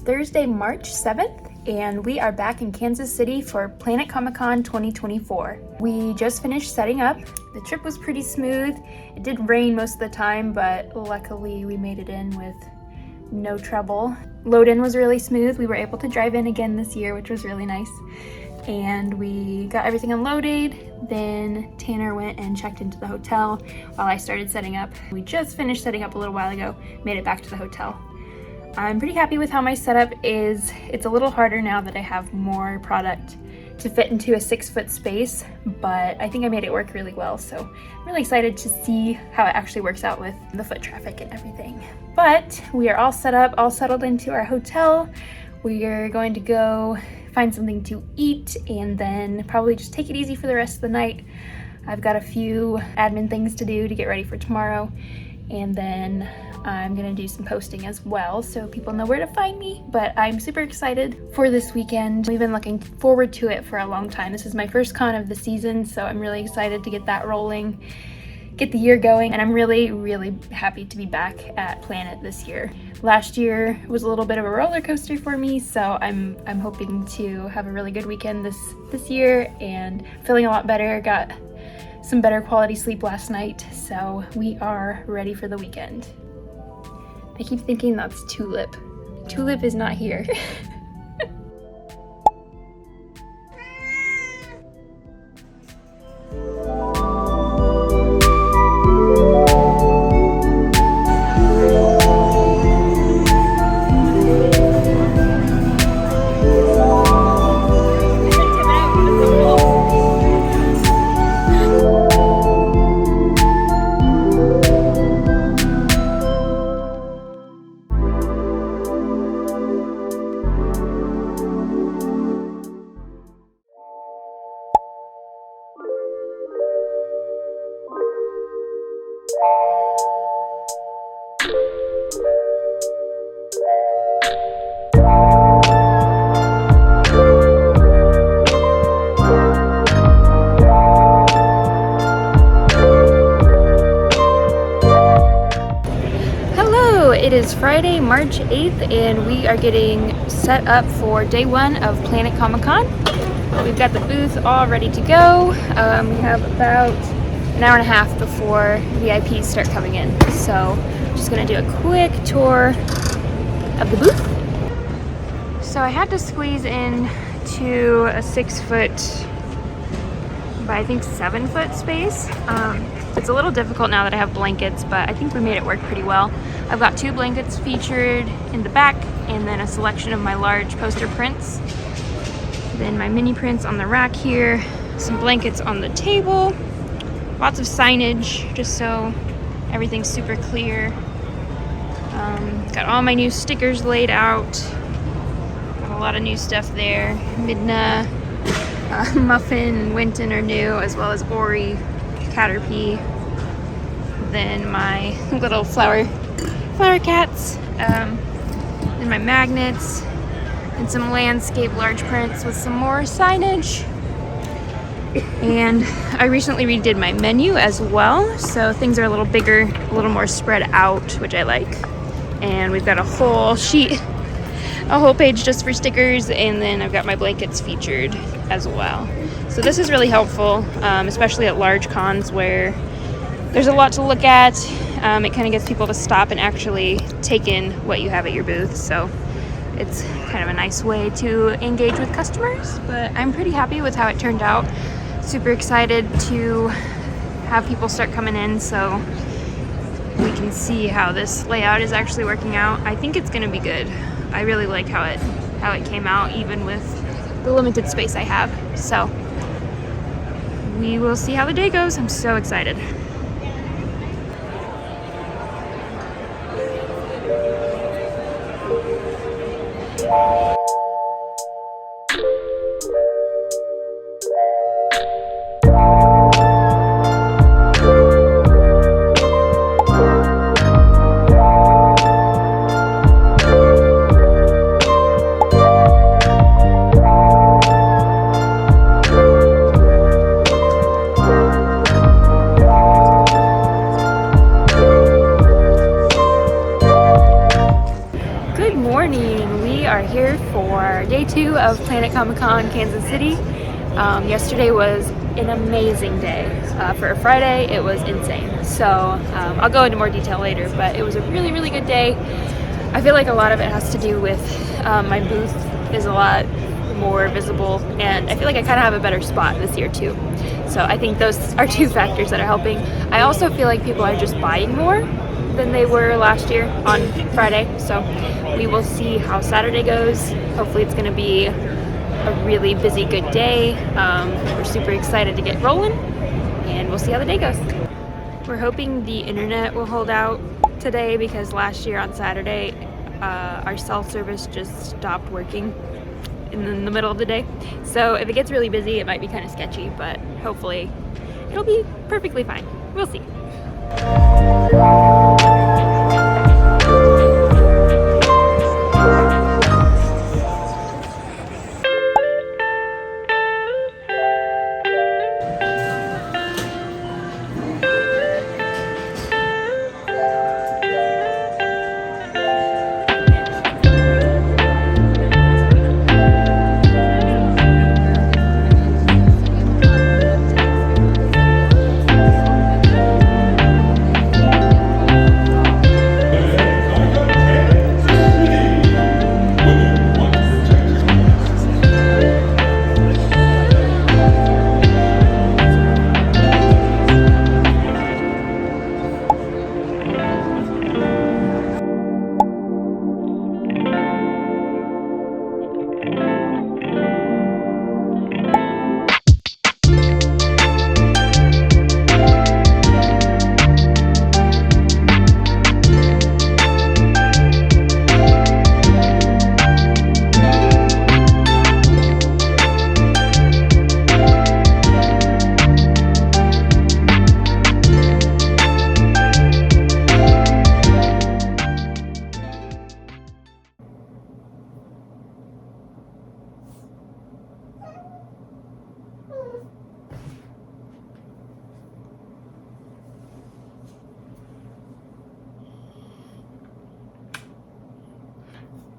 Thursday, March 7th, and we are back in Kansas City for Planet Comicon 2024. We just finished setting up. The trip was pretty smooth. It did rain most of the time, but luckily we made it in with no trouble. Load-in was really smooth. We were able to drive in again this year, which was really nice. And we got everything unloaded. Then Tanner went and checked into the hotel while I started setting up. We just finished setting up a little while ago, made it back to the hotel. I'm pretty happy with how my setup is. It's a little harder now that I have more product to fit into a 6-foot space, but I think I made it work really well. So I'm really excited to see how it actually works out with the foot traffic and everything. But we are all set up, all settled into our hotel. We are going to go find something to eat and then probably just take it easy for the rest of the night. I've got a few admin things to do to get ready for tomorrow, and then I'm gonna do some posting as well so people know where to find me. But I'm super excited for this weekend. We've been looking forward to it for a long time. This is my first con of the season, so I'm really excited to get that rolling, get the year going, and I'm really, really happy to be back at Planet this year. Last year was a little bit of a roller coaster for me, so I'm hoping to have a really good weekend this year and feeling a lot better. Got some better quality sleep last night, so we are ready for the weekend. I keep thinking that's Tulip. Tulip is not here. It is Friday, March 8th, and we are getting set up for day one of Planet Comicon. We've got the booth all ready to go. We have about an hour and a half before VIPs start coming in. So I'm just gonna do a quick tour of the booth. So I had to squeeze in to a 6-foot by I think 7-foot space. It's a little difficult now that I have blankets, but I think we made it work pretty well. I've got 2 blankets featured in the back, and then a selection of my large poster prints. Then my mini prints on the rack here, some blankets on the table, lots of signage just so everything's super clear. Got all my new stickers laid out. Got a lot of new stuff there. Midna, Muffin, and Winton are new, as well as Ori, Caterpie. Then my little flower cats, and my magnets, and some landscape large prints with some more signage. And I recently redid my menu as well, so things are a little bigger, a little more spread out, which I like. And we've got a whole sheet, a whole page just for stickers, and then I've got my blankets featured as well. So this is really helpful, especially at large cons where there's a lot to look at. It kind of gets people to stop and actually take in what you have at your booth. So it's kind of a nice way to engage with customers, but I'm pretty happy with how it turned out. Super excited to have people start coming in so we can see how this layout is actually working out. I think it's gonna be good. I really like how it came out, even with the limited space I have. So we will see how the day goes. I'm so excited. Planet Comicon, Kansas City. Yesterday was an amazing day. For a Friday, it was insane. So I'll go into more detail later, but it was a really, really good day. I feel like a lot of it has to do with my booth is a lot more visible, and I feel like I kind of have a better spot this year too. So I think those are two factors that are helping. I also feel like people are just buying more than they were last year on Friday. So we will see how Saturday goes. Hopefully it's going to be a really busy, good day. We're super excited to get rolling, and we'll see how the day goes. We're hoping the internet will hold out today because last year on Saturday, our cell service just stopped working in the middle of the day. So if it gets really busy, it might be kind of sketchy, but hopefully it'll be perfectly fine. We'll see.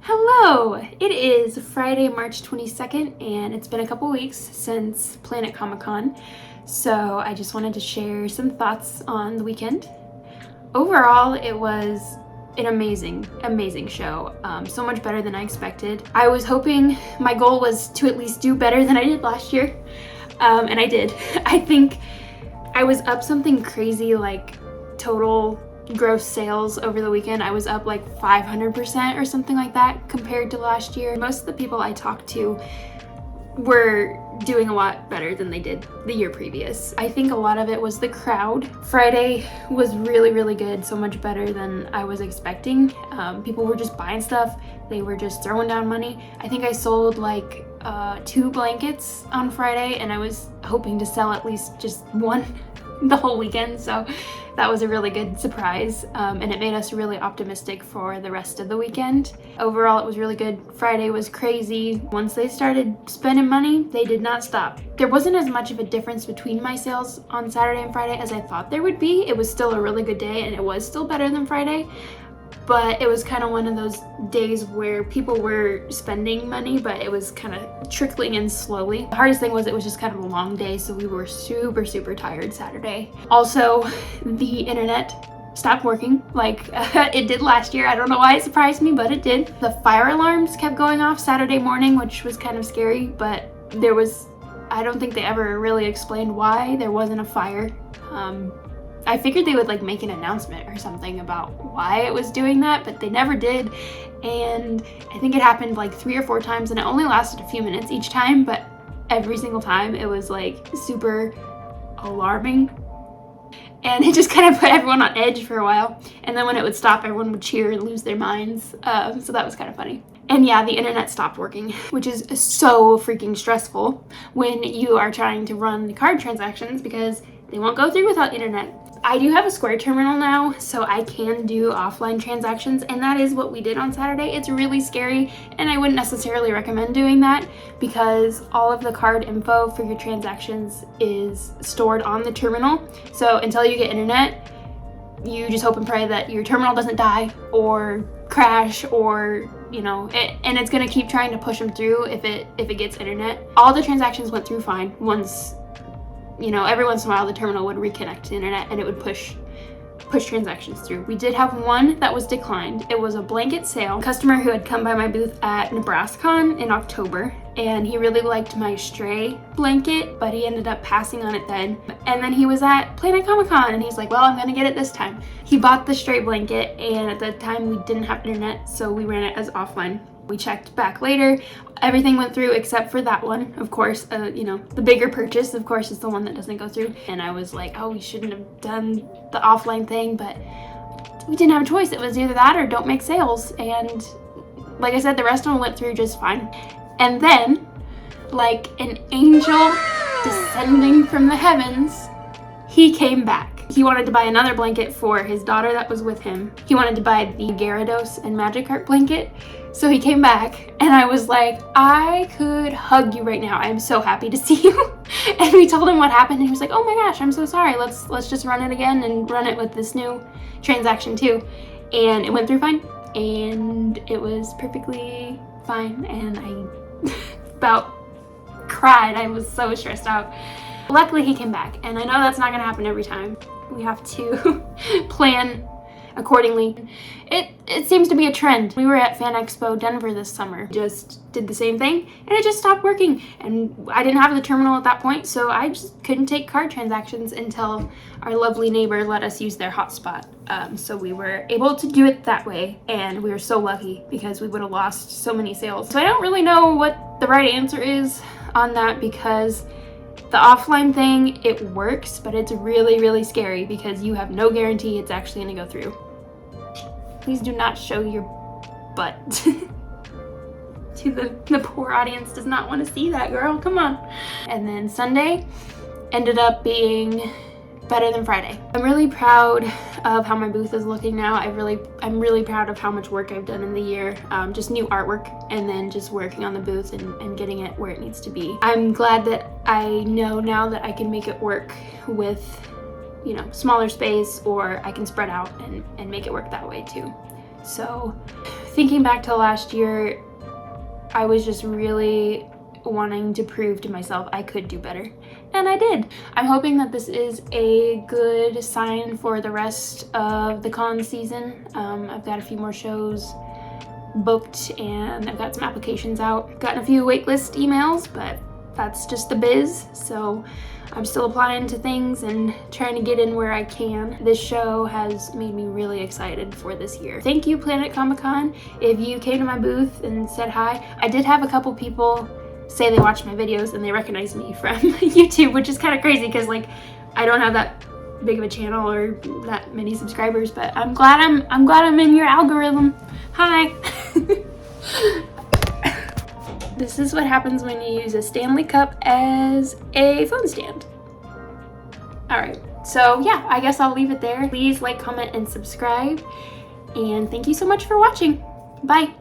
Hello! It is Friday, March 22nd, and it's been a couple weeks since Planet Comicon, so I just wanted to share some thoughts on the weekend. Overall, it was an amazing show. So much better than I expected. I was hoping, my goal was to at least do better than I did last year, and I did. I think I was up something crazy, like total gross sales over the weekend. I was up like 500% or something like that compared to last year. Most of the people I talked to were doing a lot better than they did the year previous. I think a lot of it was the crowd. Friday was really good, so much better than I was expecting. People were just buying stuff. They were just throwing down money. I think I sold like 2 blankets on Friday, and I was hoping to sell at least just one the whole weekend, so that was a really good surprise, and it made us really optimistic for the rest of the weekend. Overall, it was really good. Friday was crazy. Once they started spending money, they did not stop. There wasn't as much of a difference between my sales on Saturday and Friday as I thought there would be. It was still a really good day, and it was still better than Friday, but it was kind of one of those days where people were spending money, but it was kind of trickling in slowly. The hardest thing was it was just kind of a long day, so we were super tired Saturday. Also, the internet stopped working like it did last year. I don't know why it surprised me, but it did. The fire alarms kept going off Saturday morning, which was kind of scary, but I don't think they ever really explained why there wasn't a fire. I figured they would like make an announcement or something about why it was doing that, but they never did. And I think it happened like 3 or 4 times, and it only lasted a few minutes each time, but every single time it was like super alarming. And it just kind of put everyone on edge for a while. And then when it would stop, everyone would cheer and lose their minds. So that was kind of funny. And yeah, the internet stopped working, which is so freaking stressful when you are trying to run card transactions because they won't go through without internet. I do have a Square terminal now, so I can do offline transactions, and that is what we did on Saturday. It's really scary, and I wouldn't necessarily recommend doing that because all of the card info for your transactions is stored on the terminal. So until you get internet, you just hope and pray that your terminal doesn't die or crash, or and it's gonna keep trying to push them through if it gets internet. All the transactions went through fine. Once, every once in a while the terminal would reconnect to the internet and it would push transactions through. We did have one that was declined. It was a blanket sale. A customer who had come by my booth at NebraskaCon in October, and he really liked my stray blanket, but he ended up passing on it then. And then he was at Planet Comicon and he's like, well, I'm gonna get it this time. He bought the stray blanket, and at the time we didn't have internet, so we ran it as offline. We checked back later. Everything went through except for that one, of course. The bigger purchase, of course, is the one that doesn't go through. And I was like, oh, we shouldn't have done the offline thing, but we didn't have a choice. It was either that or don't make sales. And like I said, the rest of them went through just fine. And then, like an angel descending from the heavens, he came back. He wanted to buy another blanket for his daughter that was with him. He wanted to buy the Gyarados and Magikarp blanket. So he came back, and I was like, I could hug you right now. I am so happy to see you. And we told him what happened, and he was like, oh my gosh, I'm so sorry. Let's just run it again and run it with this new transaction too. And it went through fine, and it was perfectly fine, and I about cried. I was so stressed out. Luckily he came back, and I know that's not gonna happen every time. We have to plan accordingly. It seems to be a trend. We were at Fan Expo Denver this summer. Just did the same thing, and it just stopped working. And I didn't have the terminal at that point, so I just couldn't take card transactions until our lovely neighbor let us use their hotspot. So we were able to do it that way, and we were so lucky because we would have lost so many sales. So I don't really know what the right answer is on that, because the offline thing, it works, but it's really, really scary because you have no guarantee it's actually gonna go through. Please do not show your butt. The poor audience does not want to see that, girl. Come on. And then Sunday ended up being better than Friday. I'm really proud of how my booth is looking now. I'm really proud of how much work I've done in the year. Just new artwork, and then just working on the booth and getting it where it needs to be. I'm glad that I know now that I can make it work with smaller space, or I can spread out and make it work that way too. So thinking back to last year, I was just really wanting to prove to myself I could do better, and I did. I'm hoping that this is a good sign for the rest of the con season. I've got a few more shows booked, and I've got some applications out. Gotten a few waitlist emails, but that's just the biz, so I'm still applying to things and trying to get in where I can. This show has made me really excited for this year. Thank you, Planet Comicon. If you came to my booth and said hi, I did have a couple people say they watched my videos and they recognized me from YouTube, which is kind of crazy because I don't have that big of a channel or that many subscribers, but I'm glad I'm in your algorithm. Hi. This is what happens when you use a Stanley Cup as a phone stand. Alright, so yeah, I guess I'll leave it there. Please like, comment, and subscribe. And thank you so much for watching. Bye.